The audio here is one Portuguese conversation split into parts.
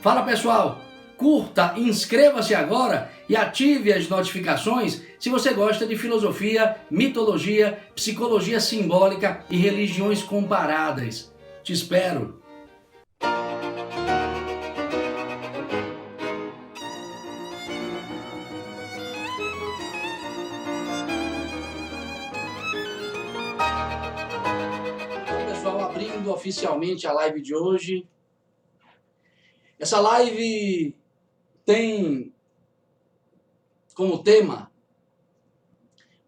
Fala pessoal, curta, inscreva-se agora e ative as notificações se você gosta de filosofia, mitologia, psicologia simbólica e religiões comparadas. Te espero! Então, pessoal, abrindo oficialmente a live de hoje. Essa live tem como tema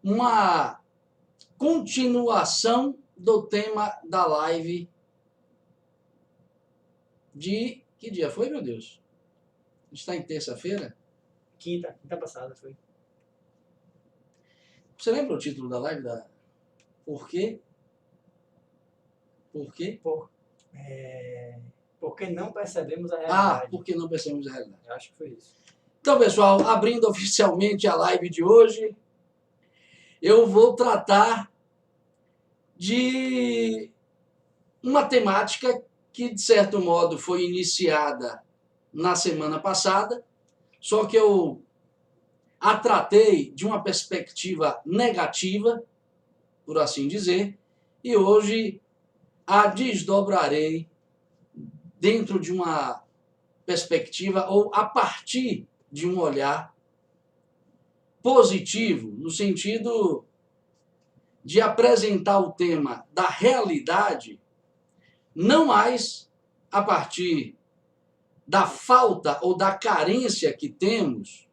uma continuação do tema da live de... Que dia foi, meu Deus? A gente está em terça-feira? Quinta passada foi. Você lembra o título da live? Por quê? Por quê? Porque não percebemos a realidade. Porque não percebemos a realidade. Eu acho que foi isso. Então, pessoal, abrindo oficialmente a live de hoje, eu vou tratar de uma temática que, de certo modo, foi iniciada na semana passada, só que eu a tratei de uma perspectiva negativa, por assim dizer, e hoje a desdobrarei dentro de uma perspectiva ou a partir de um olhar positivo, no sentido de apresentar o tema da realidade não mais a partir da falta ou da carência que temos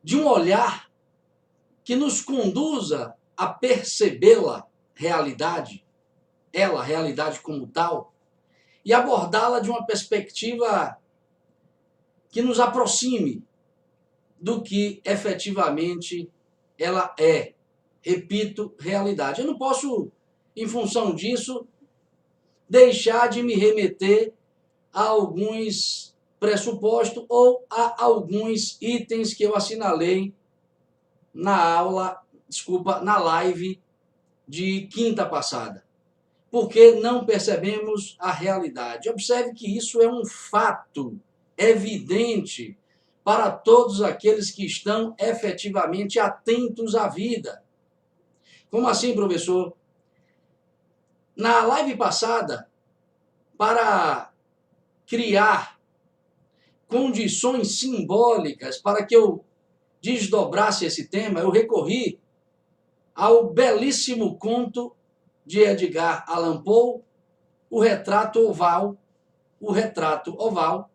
de um olhar que nos conduza a percebê-la realidade, ela, realidade como tal, e abordá-la de uma perspectiva que nos aproxime do que efetivamente ela é. Repito, realidade. Eu não posso, em função disso, deixar de me remeter a alguns pressupostos ou a alguns itens que eu assinalei na live de quinta passada. Porque não percebemos a realidade. Observe que isso é um fato evidente para todos aqueles que estão efetivamente atentos à vida. Como assim, professor? Na live passada, para criar condições simbólicas para que eu desdobrasse esse tema, eu recorri ao belíssimo conto de Edgar Allan Poe, O Retrato Oval,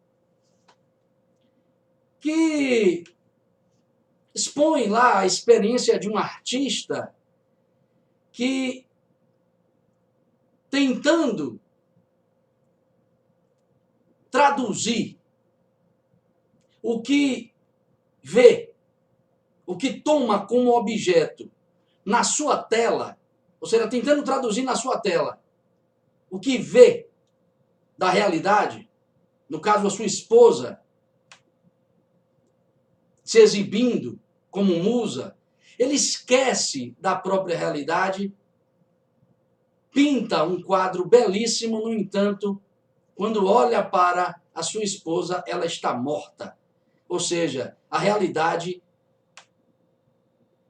que expõe lá a experiência de um artista que, tentando traduzir o que vê, o que toma como objeto na sua tela, ou seja, tentando traduzir na sua tela o que vê da realidade, no caso a sua esposa, se exibindo como musa, ele esquece da própria realidade, pinta um quadro belíssimo, no entanto, quando olha para a sua esposa, ela está morta. Ou seja, a realidade,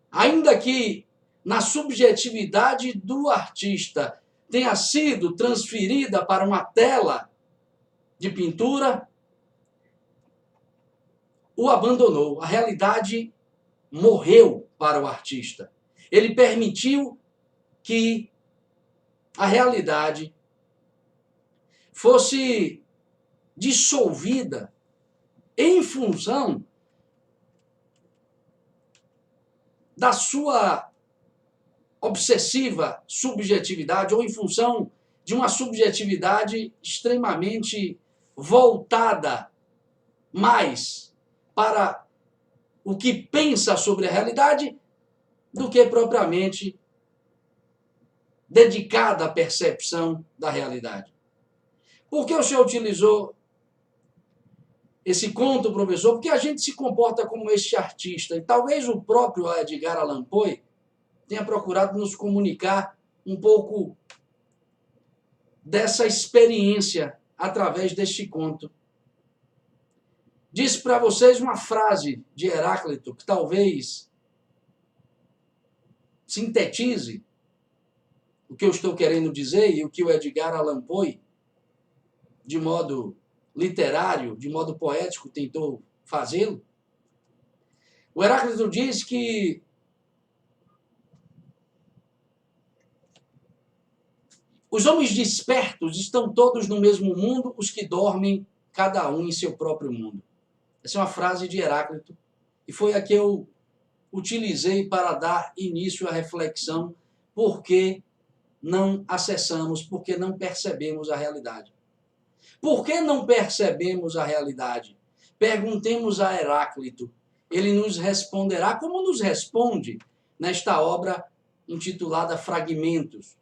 ainda que na subjetividade do artista tenha sido transferida para uma tela de pintura, o abandonou. A realidade morreu para o artista. Ele permitiu que a realidade fosse dissolvida em função da sua obsessiva subjetividade ou em função de uma subjetividade extremamente voltada mais para o que pensa sobre a realidade do que propriamente dedicada à percepção da realidade. Por que o senhor utilizou esse conto, professor? Porque a gente se comporta como este artista. E talvez o próprio Edgar Allan Poe tenha procurado nos comunicar um pouco dessa experiência através deste conto. Disse para vocês uma frase de Heráclito que talvez sintetize o que eu estou querendo dizer e o que o Edgar Allan Poe, de modo literário, de modo poético, tentou fazê-lo. O Heráclito diz que os homens despertos estão todos no mesmo mundo, os que dormem, cada um em seu próprio mundo. Essa é uma frase de Heráclito e foi a que eu utilizei para dar início à reflexão por que não acessamos, por que não percebemos a realidade. Por que não percebemos a realidade? Perguntemos a Heráclito. Ele nos responderá como nos responde nesta obra intitulada Fragmentos.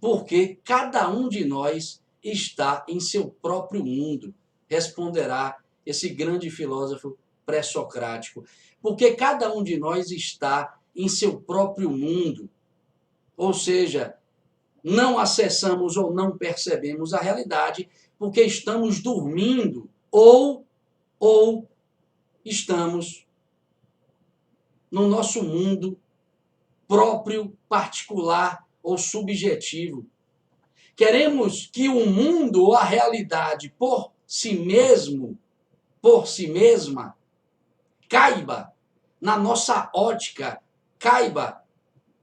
Porque cada um de nós está em seu próprio mundo, responderá esse grande filósofo pré-socrático. Porque cada um de nós está em seu próprio mundo. Ou seja, não acessamos ou não percebemos a realidade porque estamos dormindo ou estamos no nosso mundo próprio, particular ou subjetivo. Queremos que o mundo ou a realidade por si mesmo, por si mesma, caiba na nossa ótica, caiba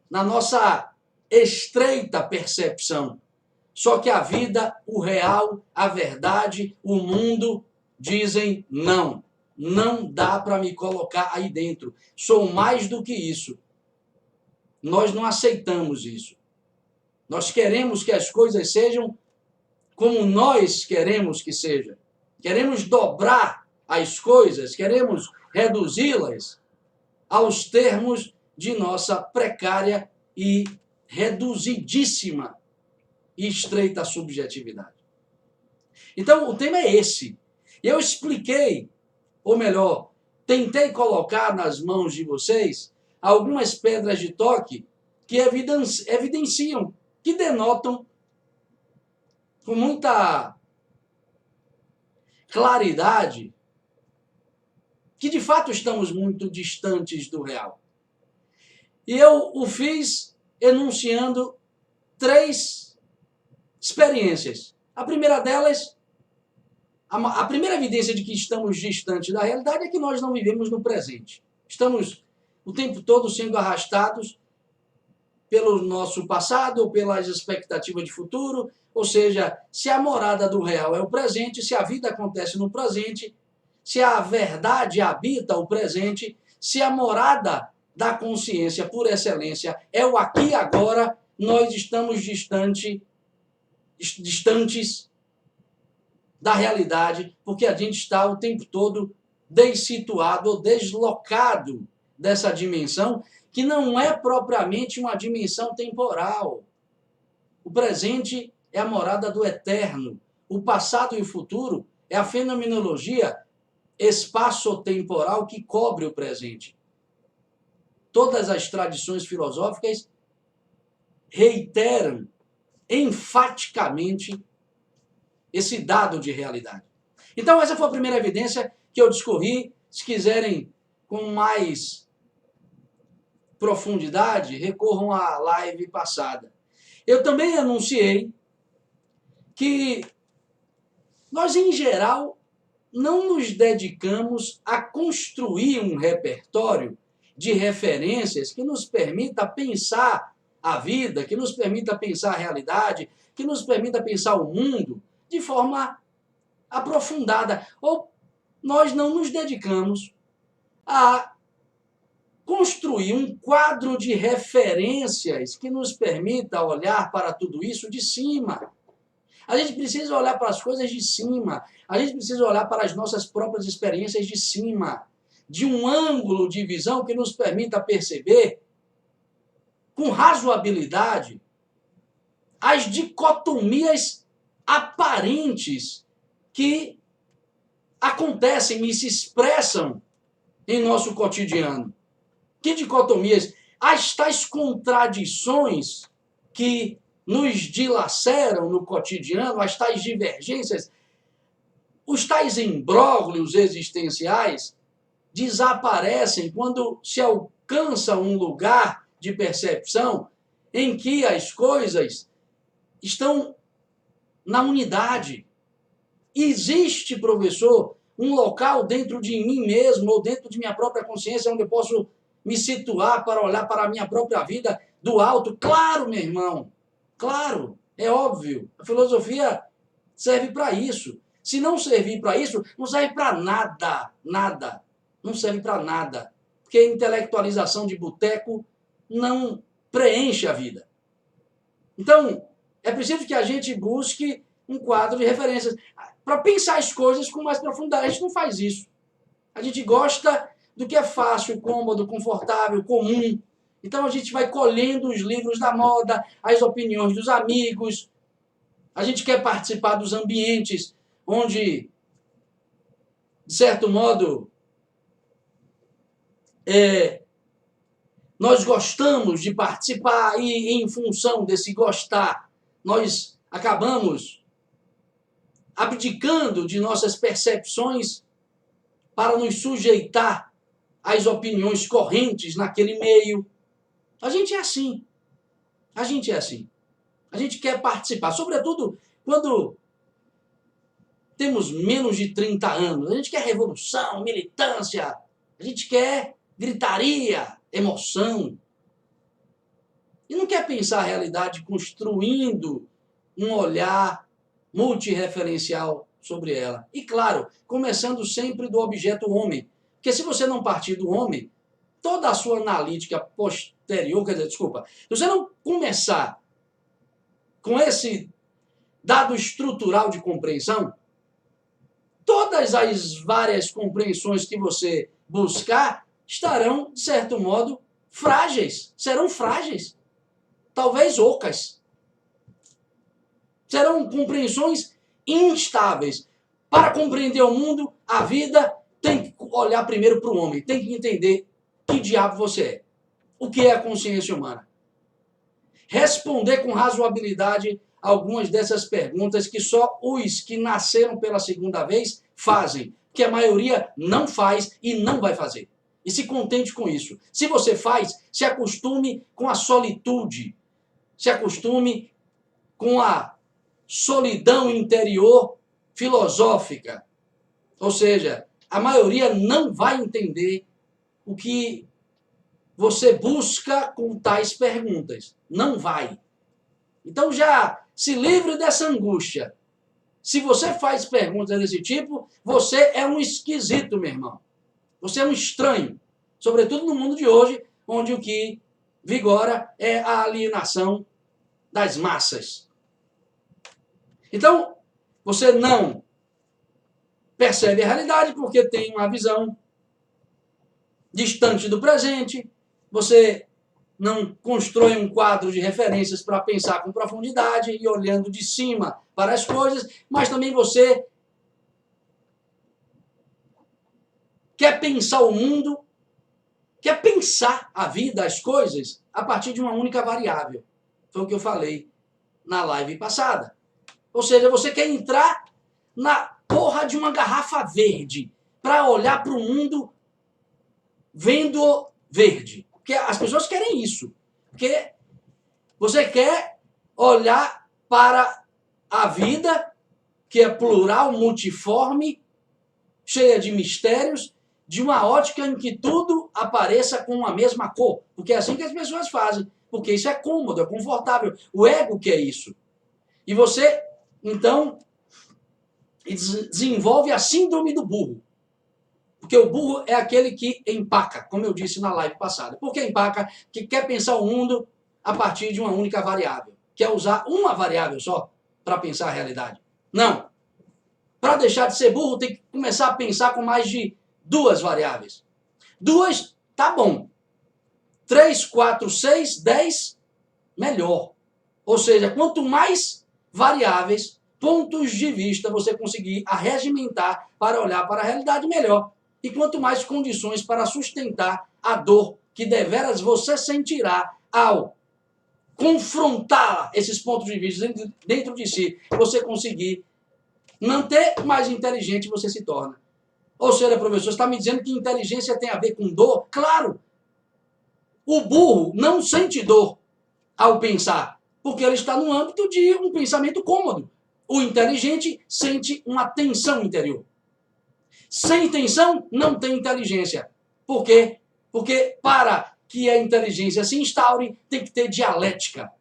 na nossa estreita percepção. Só que a vida, o real, a verdade, o mundo dizem não. Não dá para me colocar aí dentro. Sou mais do que isso. Nós não aceitamos isso. Nós queremos que as coisas sejam como nós queremos que sejam. Queremos dobrar as coisas, queremos reduzi-las aos termos de nossa precária e reduzidíssima e estreita subjetividade. Então, o tema é esse. Eu expliquei, ou melhor, tentei colocar nas mãos de vocês algumas pedras de toque que evidenciam, que denotam com muita claridade que de fato estamos muito distantes do real. E eu o fiz enunciando 3 experiências. A primeira delas, a primeira evidência de que estamos distantes da realidade é que nós não vivemos no presente. Estamos o tempo todo sendo arrastados pelo nosso passado ou pelas expectativas de futuro, ou seja, se a morada do real é o presente, se a vida acontece no presente, se a verdade habita o presente, se a morada da consciência por excelência é o aqui e agora, nós estamos distantes da realidade, porque a gente está o tempo todo dessituado ou deslocado dessa dimensão, que não é propriamente uma dimensão temporal. O presente é a morada do eterno. O passado e o futuro é a fenomenologia espaço-temporal que cobre o presente. Todas as tradições filosóficas reiteram enfaticamente esse dado de realidade. Então, essa foi a primeira evidência que eu discorri. Se quiserem com mais profundidade, recorram à live passada. Eu também anunciei que nós, em geral, não nos dedicamos a construir um repertório de referências que nos permita pensar a vida, que nos permita pensar a realidade, que nos permita pensar o mundo de forma aprofundada. Ou nós não nos dedicamos a construir um quadro de referências que nos permita olhar para tudo isso de cima. A gente precisa olhar para as coisas de cima. A gente precisa olhar para as nossas próprias experiências de cima, de um ângulo de visão que nos permita perceber com razoabilidade as dicotomias aparentes que acontecem e se expressam em nosso cotidiano. Que dicotomias? As tais contradições que nos dilaceram no cotidiano, as tais divergências, os tais imbróglios existenciais desaparecem quando se alcança um lugar de percepção em que as coisas estão na unidade. Existe, professor, um local dentro de mim mesmo ou dentro de minha própria consciência onde eu posso me situar para olhar para a minha própria vida do alto? Claro, meu irmão. Claro, é óbvio. A filosofia serve para isso. Se não servir para isso, não serve para nada. Nada. Não serve para nada. Porque a intelectualização de boteco não preenche a vida. Então, é preciso que a gente busque um quadro de referências para pensar as coisas com mais profundidade. A gente não faz isso. A gente gosta do que é fácil, cômodo, confortável, comum. Então a gente vai colhendo os livros da moda, as opiniões dos amigos. A gente quer participar dos ambientes onde, de certo modo, nós gostamos de participar e, em função desse gostar, nós acabamos abdicando de nossas percepções para nos sujeitar às opiniões correntes naquele meio. A gente é assim. A gente é assim. A gente quer participar, sobretudo quando temos menos de 30 anos. A gente quer revolução, militância, a gente quer gritaria, emoção. E não quer pensar a realidade construindo um olhar multireferencial sobre ela. E claro, começando sempre do objeto homem. Porque se você não partir do homem, toda a sua analítica posterior, se você não começar com esse dado estrutural de compreensão, todas as várias compreensões que você buscar estarão, de certo modo, frágeis. Serão frágeis. Talvez ocas. Serão compreensões instáveis. Para compreender o mundo, a vida, tem que olhar primeiro para o homem. Tem que entender que diabo você é. O que é a consciência humana? Responder com razoabilidade algumas dessas perguntas que só os que nasceram pela segunda vez fazem. Que a maioria não faz e não vai fazer. E se contente com isso. Se você faz, se acostume com a solitude. Se acostume com a solidão interior filosófica. Ou seja, a maioria não vai entender o que você busca com tais perguntas. Não vai. Então já se livre dessa angústia. Se você faz perguntas desse tipo, você é um esquisito, meu irmão. Você é um estranho. Sobretudo no mundo de hoje, onde o que vigora é a alienação das massas. Então, você não percebe a realidade porque tem uma visão distante do presente, você não constrói um quadro de referências para pensar com profundidade e olhando de cima para as coisas, mas também você quer pensar o mundo, quer pensar a vida, as coisas, a partir de uma única variável. Foi o que eu falei na live passada. Ou seja, você quer entrar na porra de uma garrafa verde para olhar para o mundo vendo verde. Porque as pessoas querem isso. Porque você quer olhar para a vida, que é plural, multiforme, cheia de mistérios, de uma ótica em que tudo apareça com a mesma cor. Porque é assim que as pessoas fazem. Porque isso é cômodo, é confortável. O ego quer isso. E você, então, desenvolve a síndrome do burro. Porque o burro é aquele que empaca, como eu disse na live passada. Por que empaca? Que quer pensar o mundo a partir de uma única variável. Quer usar uma variável só para pensar a realidade. Não. Para deixar de ser burro, tem que começar a pensar com mais de 2 variáveis. 2, tá bom. 3, 4, 6, 10, melhor. Ou seja, quanto mais variáveis, pontos de vista você conseguir arregimentar para olhar para a realidade, melhor. E quanto mais condições para sustentar a dor que deveras você sentirá ao confrontar esses pontos de vista dentro de si, você conseguir manter, mais inteligente você se torna. Ou seja, professor, você está me dizendo que inteligência tem a ver com dor? Claro! O burro não sente dor ao pensar, porque ele está no âmbito de um pensamento cômodo. O inteligente sente uma tensão interior. Sem tensão, não tem inteligência. Por quê? Porque para que a inteligência se instaure, tem que ter dialética.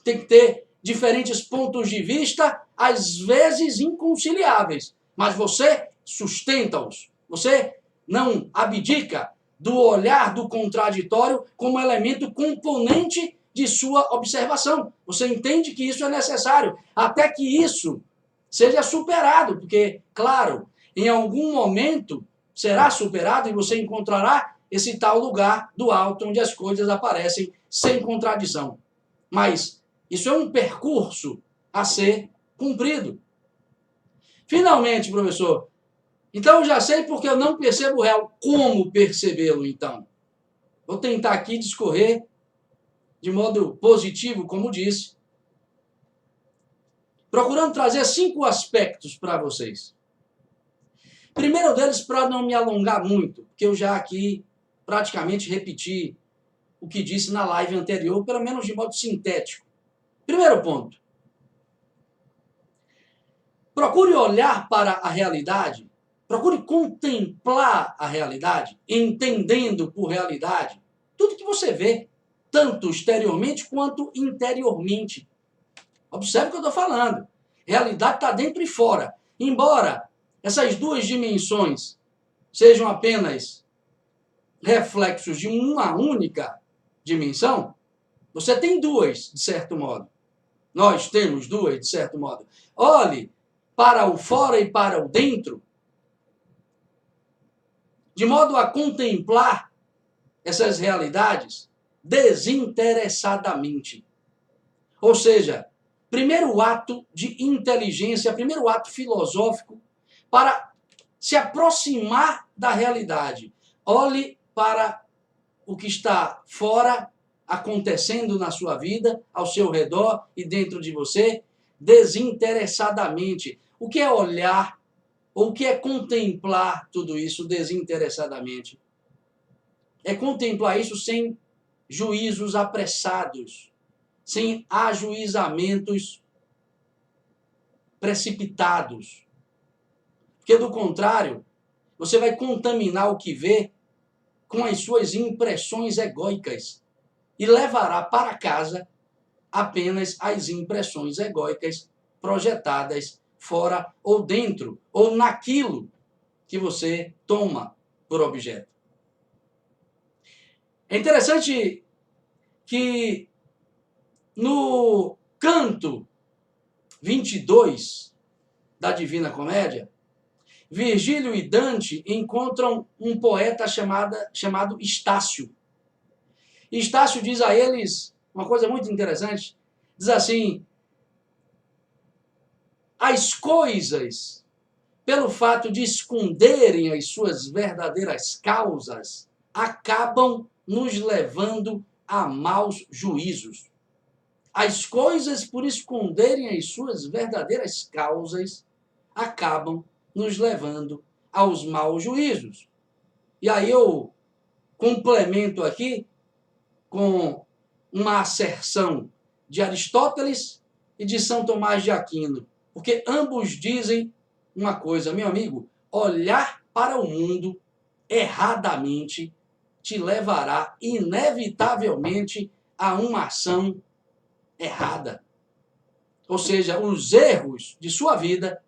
Tem que ter diferentes pontos de vista, às vezes inconciliáveis. Mas você sustenta-os. Você não abdica do olhar do contraditório como elemento componente de sua observação. Você entende que isso é necessário, até que isso seja superado, porque, claro, em algum momento será superado e você encontrará esse tal lugar do alto onde as coisas aparecem sem contradição. Mas isso é um percurso a ser cumprido. Finalmente, professor, então eu já sei porque eu não percebo o real. Como percebê-lo, então? Vou tentar aqui discorrer de modo positivo, como disse, procurando trazer 5 aspectos para vocês. Primeiro deles, para não me alongar muito, porque eu já aqui praticamente repeti o que disse na live anterior, pelo menos de modo sintético. Primeiro ponto. Procure olhar para a realidade, procure contemplar a realidade, entendendo por realidade tudo que você vê, tanto exteriormente quanto interiormente. Observe o que eu estou falando. Realidade está dentro e fora. Embora essas duas dimensões sejam apenas reflexos de uma única dimensão, você tem duas, de certo modo. Nós temos duas, de certo modo. Olhe para o fora e para o dentro, de modo a contemplar essas realidades desinteressadamente. Ou seja, primeiro ato de inteligência, primeiro ato filosófico para se aproximar da realidade. Olhe para o que está fora, acontecendo na sua vida, ao seu redor e dentro de você, desinteressadamente. O que é olhar, ou o que é contemplar tudo isso desinteressadamente? É contemplar isso sem juízos apressados, sem ajuizamentos precipitados. Porque, do contrário, você vai contaminar o que vê com as suas impressões egóicas e levará para casa apenas as impressões egóicas projetadas fora ou dentro, ou naquilo que você toma por objeto. É interessante que no canto 22 da Divina Comédia, Virgílio e Dante encontram um poeta chamado Estácio. E Estácio diz a eles uma coisa muito interessante. Diz assim: as coisas, pelo fato de esconderem as suas verdadeiras causas, acabam nos levando a maus juízos. As coisas, por esconderem as suas verdadeiras causas, acabam nos levando aos maus juízos. E aí eu complemento aqui com uma asserção de Aristóteles e de São Tomás de Aquino, porque ambos dizem uma coisa, meu amigo: olhar para o mundo erradamente te levará inevitavelmente a uma ação errada. Ou seja, os erros de sua vida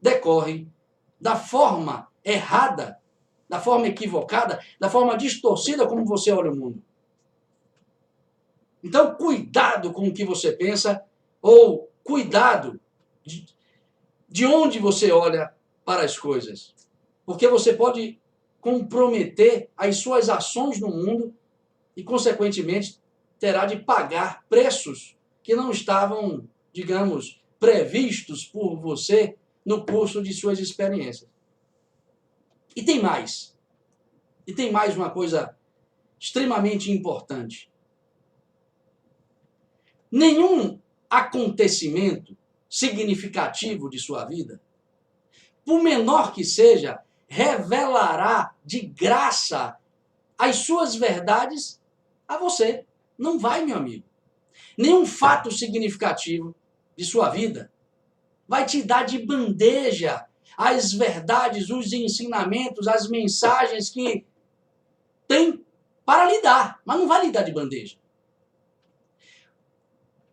decorrem da forma errada, da forma equivocada, da forma distorcida como você olha o mundo. Então, cuidado com o que você pensa, ou cuidado de onde você olha para as coisas. Porque você pode comprometer as suas ações no mundo e, consequentemente, terá de pagar preços que não estavam, digamos, previstos por você no curso de suas experiências. E tem mais. E tem mais uma coisa extremamente importante. nenhum acontecimento significativo de sua vida, por menor que seja, revelará de graça as suas verdades a você. Não vai, meu amigo. Nenhum fato significativo de sua vida vai te dar de bandeja as verdades, os ensinamentos, as mensagens que tem para lhe dar, mas não vai lhe dar de bandeja.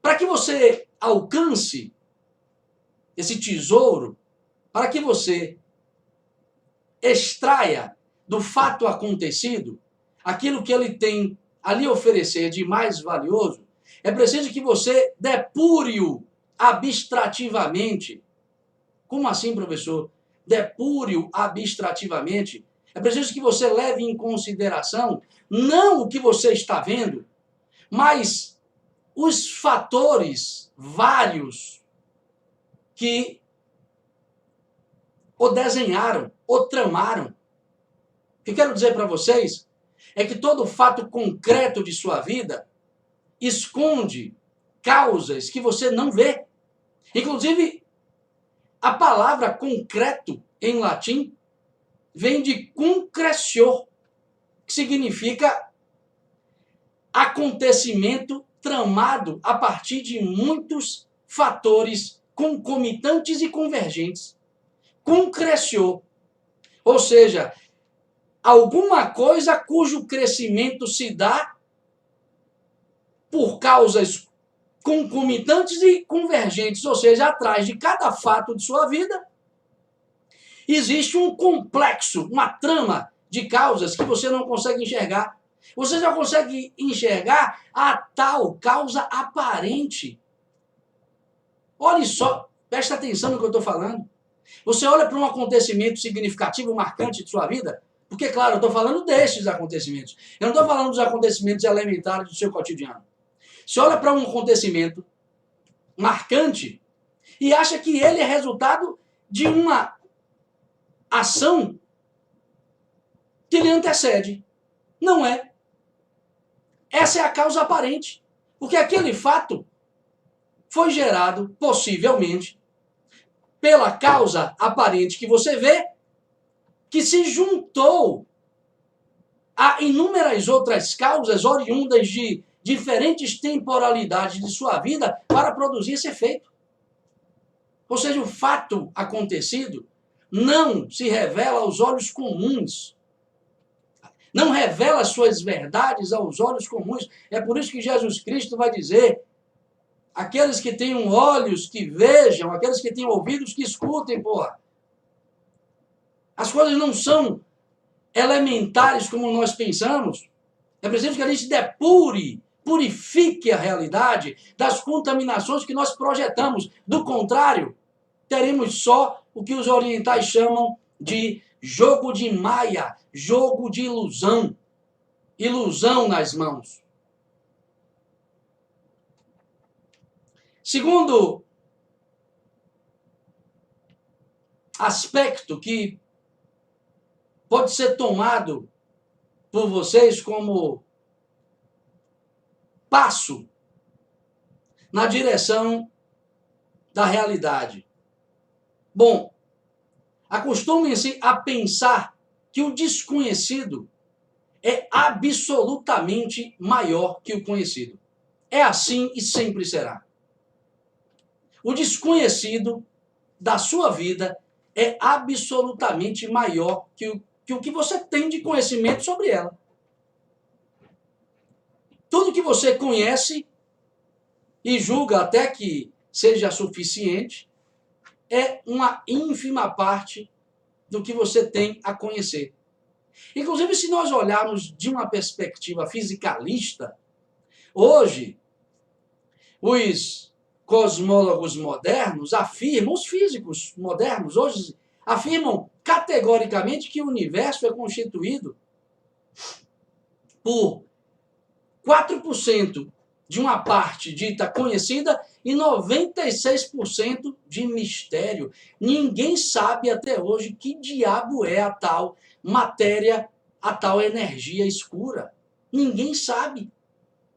Para que você alcance esse tesouro, para que você extraia do fato acontecido aquilo que ele tem a lhe oferecer de mais valioso, é preciso que você depure-o abstrativamente. Como assim, professor? Depure-o abstrativamente. É preciso que você leve em consideração não o que você está vendo, mas os fatores vários que o desenharam, o tramaram. O que quero dizer para vocês é que todo fato concreto de sua vida esconde causas que você não vê. Inclusive, a palavra concreto em latim vem de concretio, que significa acontecimento tramado a partir de muitos fatores concomitantes e convergentes. Concretio, ou seja, alguma coisa cujo crescimento se dá por causas concomitantes e convergentes, ou seja, atrás de cada fato de sua vida existe um complexo, uma trama de causas que você não consegue enxergar. Você já consegue enxergar a tal causa aparente. Olhe só, presta atenção no que eu estou falando. Você olha para um acontecimento significativo, marcante de sua vida, porque, claro, eu estou falando destes acontecimentos. Eu não estou falando dos acontecimentos elementares do seu cotidiano. Você olha para um acontecimento marcante e acha que ele é resultado de uma ação que lhe antecede. Não é. Essa é a causa aparente. Porque aquele fato foi gerado, possivelmente, pela causa aparente que você vê, que se juntou a inúmeras outras causas oriundas de diferentes temporalidades de sua vida para produzir esse efeito. Ou seja, o fato acontecido não se revela aos olhos comuns. Não revela suas verdades aos olhos comuns. É por isso que Jesus Cristo vai dizer: aqueles que tenham olhos que vejam, aqueles que tenham ouvidos que escutem, porra. As coisas não são elementares como nós pensamos. É preciso que a gente depure, purifique a realidade das contaminações que nós projetamos. Do contrário, teremos só o que os orientais chamam de jogo de maia, jogo de ilusão. Ilusão nas mãos. Segundo aspecto que pode ser tomado por vocês como passo na direção da realidade. Bom, acostumem-se a pensar que o desconhecido é absolutamente maior que o conhecido. É assim e sempre será. O desconhecido da sua vida é absolutamente maior que o que você tem de conhecimento sobre ela. Tudo que você conhece e julga até que seja suficiente é uma ínfima parte do que você tem a conhecer. Inclusive, se nós olharmos de uma perspectiva fisicalista, hoje, os cosmólogos modernos afirmam, os físicos modernos hoje afirmam categoricamente que o universo é constituído por 4% de uma parte dita conhecida e 96% de mistério. Ninguém sabe até hoje que diabo é a tal matéria, a tal energia escura. Ninguém sabe.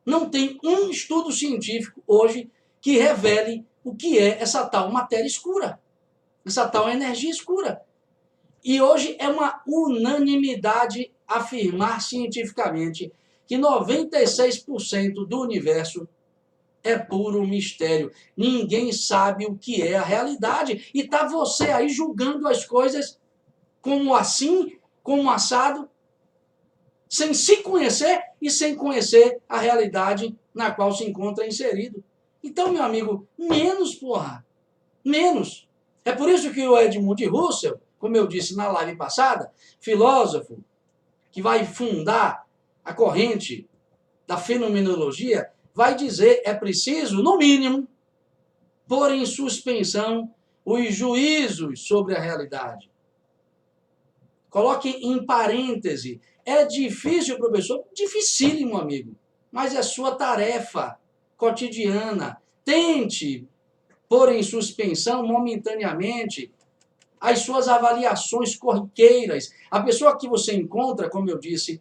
Não tem um estudo científico hoje que revele o que é essa tal matéria escura, essa tal energia escura. E hoje é uma unanimidade afirmar cientificamente que 96% do universo é puro mistério. Ninguém sabe o que é a realidade. E está você aí julgando as coisas como assim, como assado, sem se conhecer e sem conhecer a realidade na qual se encontra inserido. Então, meu amigo, menos, porra. Menos. É por isso que o Edmund Husserl, como eu disse na live passada, filósofo que vai fundar a corrente da fenomenologia, vai dizer é preciso, no mínimo, pôr em suspensão os juízos sobre a realidade. Coloque em parêntese. É difícil, professor? Dificílimo, amigo. Mas é sua tarefa cotidiana. Tente pôr em suspensão momentaneamente as suas avaliações corriqueiras. A pessoa que você encontra, como eu disse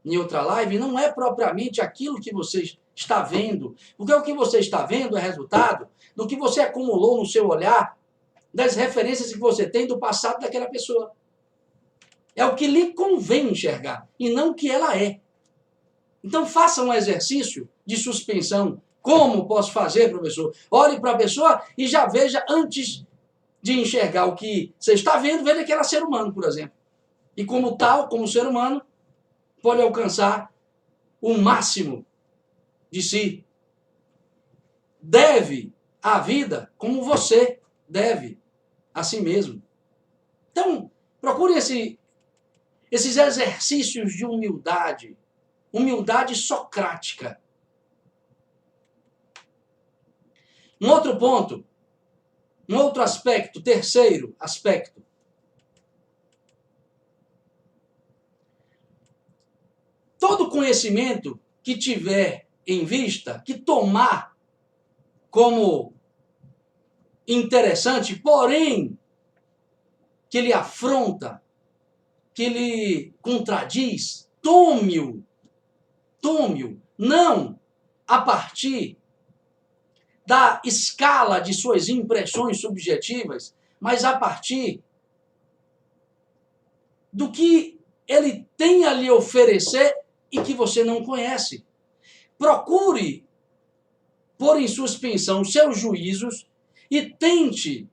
em outra live, não é propriamente aquilo que você está vendo. Porque o que você está vendo é resultado do que você acumulou no seu olhar, das referências que você tem do passado daquela pessoa. É o que lhe convém enxergar, e não o que ela é. Então faça um exercício de suspensão. Como posso fazer, professor? Olhe para a pessoa e já veja, antes de enxergar o que você está vendo, veja que ela é ser humano, por exemplo. E como tal, como ser humano, pode alcançar o máximo de si. Deve a vida como você deve a si mesmo. Então, procure esses exercícios de humildade. Humildade socrática. Um outro ponto, um outro aspecto, terceiro aspecto. Todo conhecimento que tiver em vista, que tomar como interessante, porém, que lhe afronta, que lhe contradiz, tome-o, não a partir da escala de suas impressões subjetivas, mas a partir do que ele tem a lhe oferecer e que você não conhece. Procure pôr em suspensão seus juízos e tente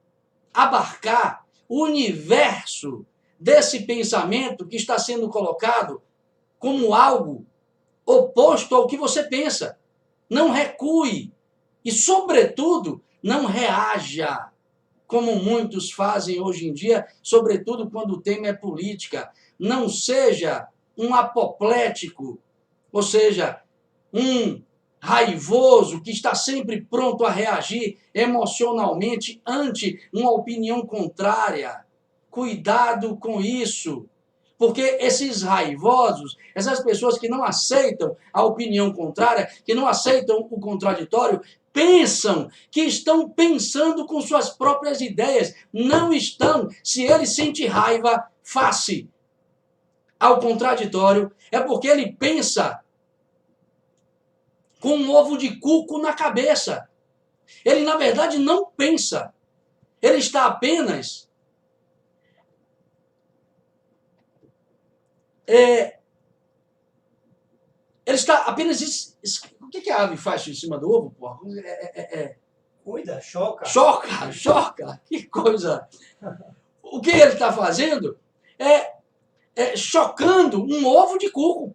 abarcar o universo desse pensamento que está sendo colocado como algo oposto ao que você pensa. Não recue e, sobretudo, não reaja, como muitos fazem hoje em dia, sobretudo quando o tema é política. Não seja um apoplético, ou seja, um raivoso que está sempre pronto a reagir emocionalmente ante uma opinião contrária. Cuidado com isso. Porque esses raivosos, essas pessoas que não aceitam a opinião contrária, que não aceitam o contraditório, pensam que estão pensando com suas próprias ideias. Não estão. Se ele sente raiva face ao contraditório, é porque ele pensa com um ovo de cuco na cabeça. Ele, na verdade, não pensa. Ele está apenas ele está apenas... O que a ave faz em cima do ovo, porra? Cuida, choca. Choca. Que coisa. O que ele está fazendo é chocando um ovo de cuco.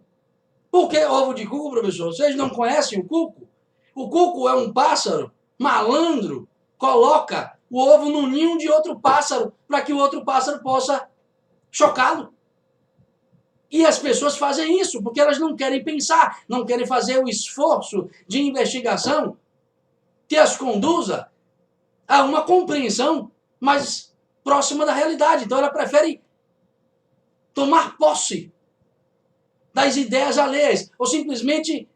Por que ovo de cuco, professor? Vocês não conhecem o cuco? O cuco é um pássaro malandro, coloca o ovo no ninho de outro pássaro para que o outro pássaro possa chocá-lo. E as pessoas fazem isso porque elas não querem pensar, não querem fazer o esforço de investigação que as conduza a uma compreensão mais próxima da realidade. Então ela prefere tomar posse das ideias alheias, ou simplesmente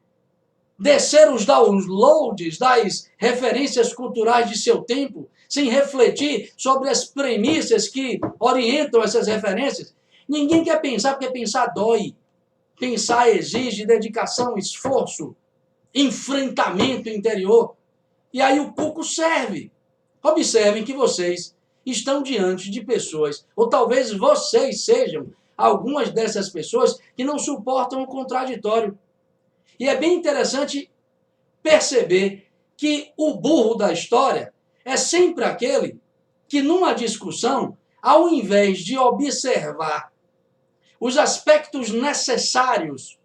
descer os downloads das referências culturais de seu tempo, sem refletir sobre as premissas que orientam essas referências. Ninguém quer pensar porque pensar dói. Pensar exige dedicação, esforço, enfrentamento interior. E aí o cuco serve. Observem que vocês estão diante de pessoas, ou talvez vocês sejam algumas dessas pessoas que não suportam o contraditório. E é bem interessante perceber que o burro da história é sempre aquele que, numa discussão, ao invés de observar os aspectos necessários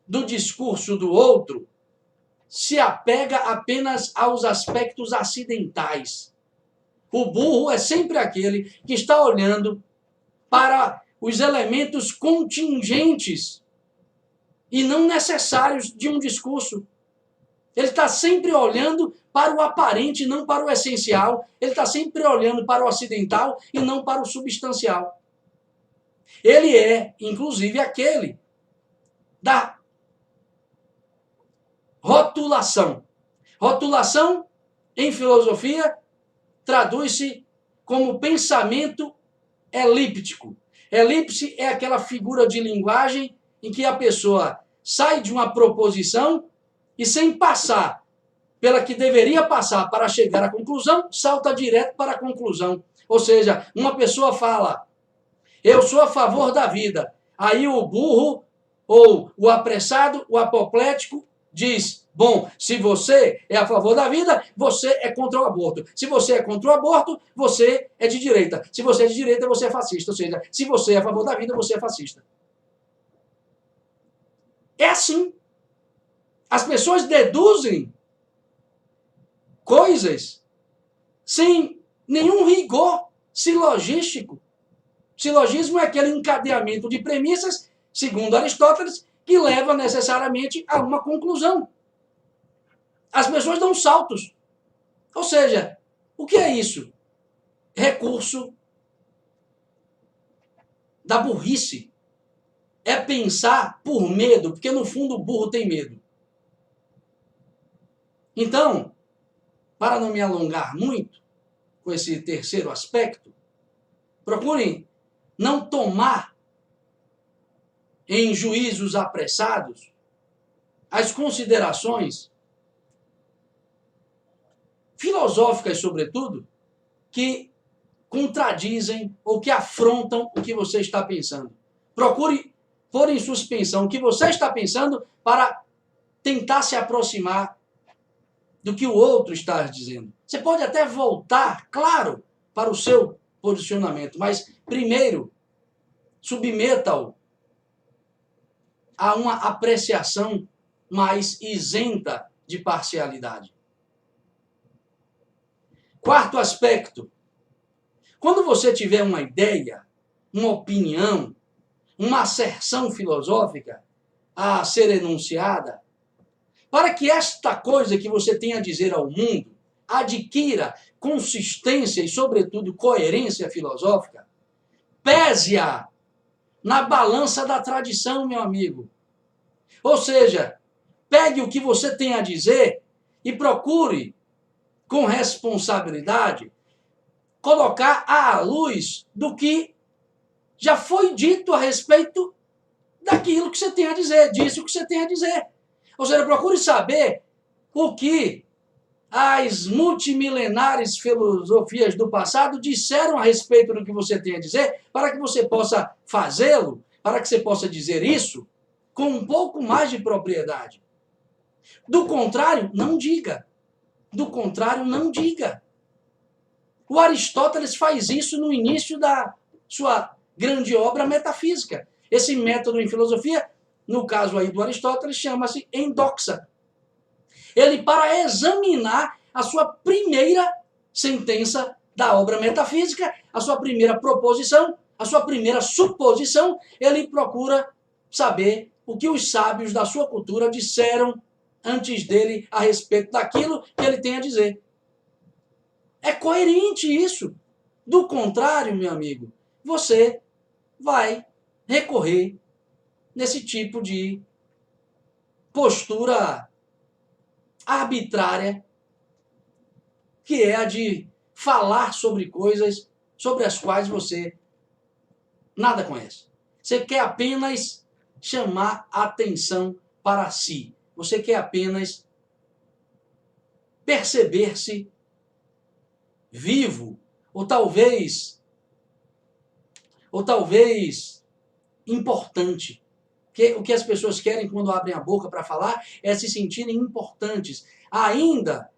do discurso do outro, se apega apenas aos aspectos acidentais. O burro é sempre aquele que está olhando para os elementos contingentes e não necessários de um discurso. Ele está sempre olhando para o aparente, não para o essencial. Ele está sempre olhando para o acidental e não para o substancial. Ele é, inclusive, aquele da rotulação. Rotulação, em filosofia, traduz-se como pensamento elíptico. Elipse é aquela figura de linguagem em que a pessoa sai de uma proposição e, sem passar pela que deveria passar para chegar à conclusão, salta direto para a conclusão. Ou seja, uma pessoa fala: eu sou a favor da vida. Aí o burro, ou o apressado, o apoplético, diz: bom, se você é a favor da vida, você é contra o aborto. Se você é contra o aborto, você é de direita. Se você é de direita, você é fascista. Ou seja, se você é a favor da vida, você é fascista. É assim. As pessoas deduzem coisas sem nenhum rigor silogístico. Silogismo é aquele encadeamento de premissas, segundo Aristóteles, que leva necessariamente a uma conclusão. As pessoas dão saltos. Ou seja, o que é isso? Recurso da burrice. É pensar por medo, porque no fundo o burro tem medo. Então, para não me alongar muito com esse terceiro aspecto, procurem não tomar em juízos apressados as considerações filosóficas, sobretudo, que contradizem ou que afrontam o que você está pensando. Procure pôr em suspensão o que você está pensando para tentar se aproximar do que o outro está dizendo. Você pode até voltar, claro, para o seu posicionamento, mas primeiro submeta-o a uma apreciação mais isenta de parcialidade. Quarto aspecto: quando você tiver uma ideia, uma opinião, uma asserção filosófica a ser enunciada, para que esta coisa que você tem a dizer ao mundo adquira consistência e, sobretudo, coerência filosófica, pese-a na balança da tradição, meu amigo. Ou seja, pegue o que você tem a dizer e procure, com responsabilidade, colocar à luz do que já foi dito a respeito daquilo que você tem a dizer, disso que você tem a dizer. Ou seja, procure saber o que as multimilenares filosofias do passado disseram a respeito do que você tem a dizer, para que você possa fazê-lo, para que você possa dizer isso com um pouco mais de propriedade. Do contrário, não diga. Do contrário, não diga. O Aristóteles faz isso no início da sua grande obra metafísica. Esse método em filosofia, no caso aí do Aristóteles, chama-se endoxa. Ele, para examinar a sua primeira sentença da obra metafísica, a sua primeira proposição, a sua primeira suposição, ele procura saber o que os sábios da sua cultura disseram antes dele a respeito daquilo que ele tem a dizer. É coerente isso. Do contrário, meu amigo, você vai recorrer nesse tipo de postura arbitrária, que é a de falar sobre coisas sobre as quais você nada conhece. Você quer apenas chamar a atenção para si. Você quer apenas perceber-se vivo, ou talvez importante. Porque o que as pessoas querem quando abrem a boca para falar é se sentirem importantes. Ainda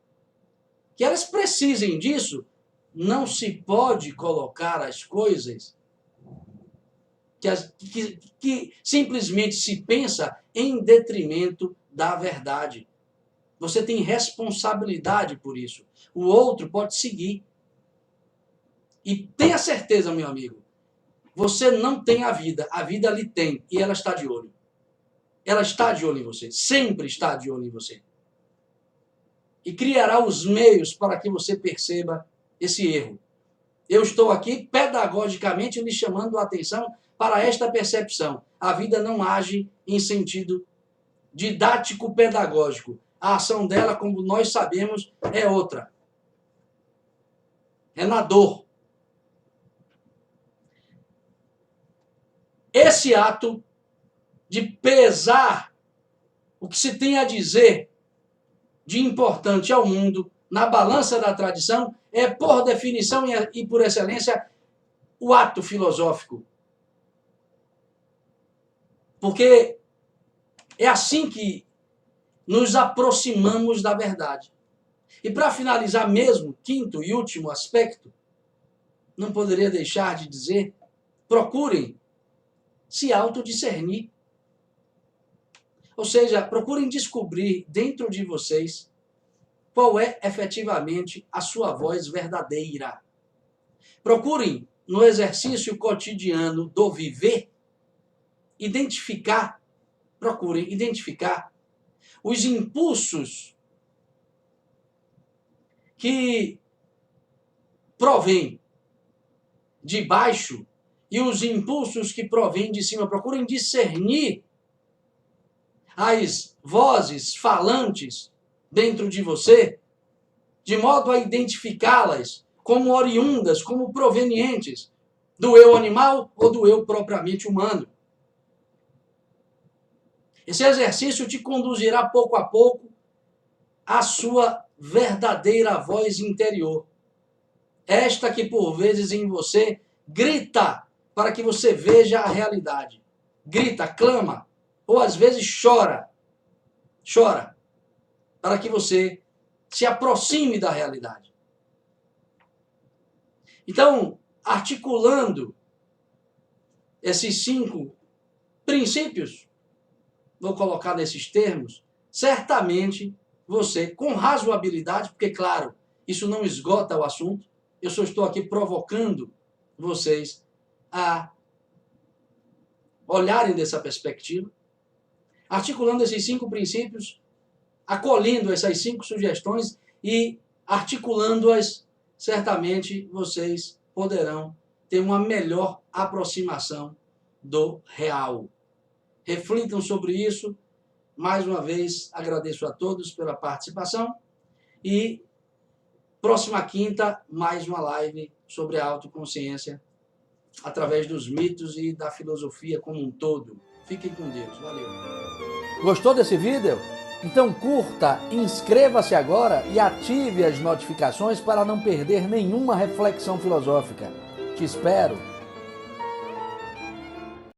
que elas precisem disso, não se pode colocar as coisas que simplesmente se pensa em detrimento da verdade. Você tem responsabilidade por isso. O outro pode seguir. E tenha certeza, meu amigo, você não tem a vida lhe tem, e ela está de olho. Ela está de olho em você, sempre está de olho em você. E criará os meios para que você perceba esse erro. Eu estou aqui pedagogicamente lhe chamando a atenção para esta percepção. A vida não age em sentido didático-pedagógico. A ação dela, como nós sabemos, é outra. É na dor. Esse ato de pesar o que se tem a dizer de importante ao mundo na balança da tradição é, por definição e por excelência, o ato filosófico. Porque é assim que nos aproximamos da verdade. E para finalizar mesmo, quinto e último aspecto, não poderia deixar de dizer, procurem se autodiscernir. Ou seja, procurem descobrir dentro de vocês qual é efetivamente a sua voz verdadeira. Procurem, no exercício cotidiano do viver, procurem identificar os impulsos que provêm de baixo e os impulsos que provêm de cima. Procurem discernir as vozes falantes dentro de você, de modo a identificá-las como oriundas, como provenientes do eu animal ou do eu propriamente humano. Esse exercício te conduzirá pouco a pouco à sua verdadeira voz interior. Esta que por vezes em você grita para que você veja a realidade. Grita, clama, ou às vezes chora para que você se aproxime da realidade. Então, articulando esses 5 princípios, vou colocar nesses termos, certamente você, com razoabilidade, porque, claro, isso não esgota o assunto, eu só estou aqui provocando vocês a olharem dessa perspectiva, articulando esses 5 princípios, acolhendo essas 5 sugestões e articulando-as, certamente vocês poderão ter uma melhor aproximação do real. Reflitam sobre isso. Mais uma vez, agradeço a todos pela participação e próxima quinta, mais uma live sobre a autoconsciência através dos mitos e da filosofia como um todo. Fiquem com Deus. Valeu. Gostou desse vídeo? Então curta, inscreva-se agora e ative as notificações para não perder nenhuma reflexão filosófica. Te espero.